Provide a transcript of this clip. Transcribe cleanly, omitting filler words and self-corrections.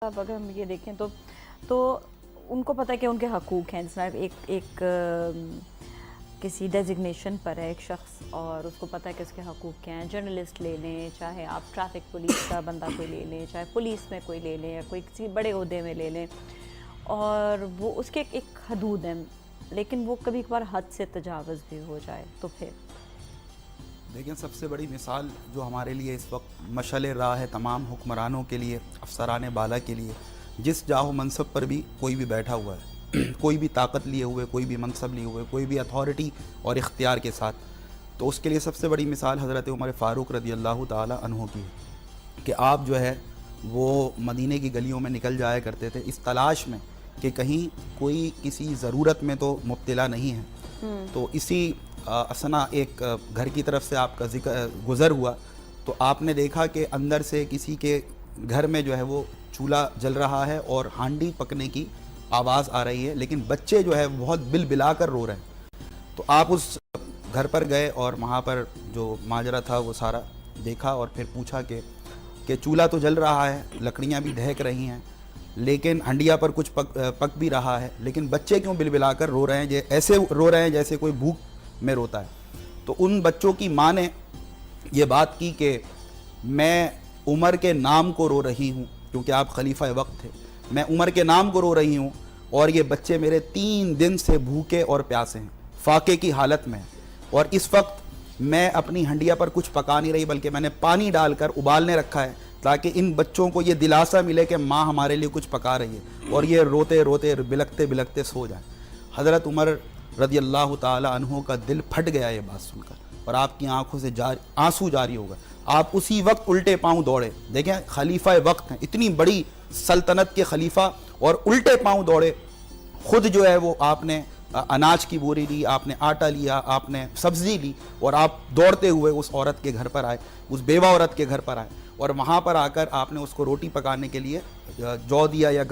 अब अगर हम ये देखें तो उनको पता है कि उनके हकूक़ हैं। जैसे एक किसी डेजिग्नेशन पर है एक शख्स और उसको पता है कि उसके हकूक़ क्या हैं। जर्नलिस्ट ले लें, चाहे आप ट्रैफिक पुलिस का बंदा कोई ले लें, चाहे पुलिस में कोई ले लें या कोई किसी बड़े ओहदे में ले लें, और वो उसके एक हदूद हैं, लेकिन वो कभी कभार हद से तजावज़ भी हो जाए तो फिर देखिए, सबसे बड़ी मिसाल जो हमारे लिए इस वक्त मशअल राह है तमाम हुक्मरानों के लिए, अफसरान बाला के लिए, जिस जाहो मनसब पर भी कोई भी बैठा हुआ है कोई भी ताकत लिए हुए, कोई भी मनसब लिए हुए, कोई भी अथॉरिटी और इख्तियार के साथ, तो उसके लिए सबसे बड़ी मिसाल हज़रत उमर फ़ारूक रज़ी अल्लाह ताला अन्हु की है कि आप जो है वो मदीने की गलियों में निकल जाया करते थे इस तलाश में कि कहीं कोई किसी ज़रूरत में तो मुब्तला नहीं है। तो इसी असना एक घर की तरफ से आपका गुज़र हुआ तो आपने देखा कि अंदर से किसी के घर में जो है वो चूल्हा जल रहा है और हांडी पकने की आवाज़ आ रही है, लेकिन बच्चे जो है बहुत बिल कर रो रहे हैं। तो आप उस घर पर गए और वहाँ पर जो माजरा था वो सारा देखा और फिर पूछा कि चूल्हा तो जल रहा है, लकड़ियाँ भी दहक रही हैं, लेकिन हंडिया पर कुछ पक भी रहा है, लेकिन बच्चे क्यों बिल कर रो रहे हैं, ऐसे रो रहे हैं जैसे कोई भूख में रोता है। तो उन बच्चों की माँ ने ये बात की कि मैं उमर के नाम को रो रही हूँ, क्योंकि आप खलीफा वक्त थे, मैं उमर के नाम को रो रही हूँ और ये बच्चे मेरे 3 दिन से भूखे और प्यासे हैं, फाके की हालत में हैं, और इस वक्त मैं अपनी हंडिया पर कुछ पका नहीं रही बल्कि मैंने पानी डालकर उबालने रखा है ताकि इन बच्चों को ये दिलासा मिले कि माँ हमारे लिए कुछ पका रही है, और ये रोते रोते बिलखते बिलखते सो जाए। हज़रत उमर रज़ी अल्लाह ताला अन्हु का दिल फट गया ये बात सुनकर, और आपकी आंखों से आंसू जारी होगा। आप उसी वक्त उल्टे पांव दौड़े। देखें, खलीफा वक्त हैं, इतनी बड़ी सल्तनत के खलीफा, और उल्टे पांव दौड़े। खुद जो है वो आपने अनाज की बोरी ली, आपने आटा लिया, आपने सब्जी ली, और आप दौड़ते हुए उस औरत के घर पर आए, उस बेवा औरत के घर पर आए, और वहाँ पर आकर आपने उसको रोटी पकाने के लिए जौ दिया या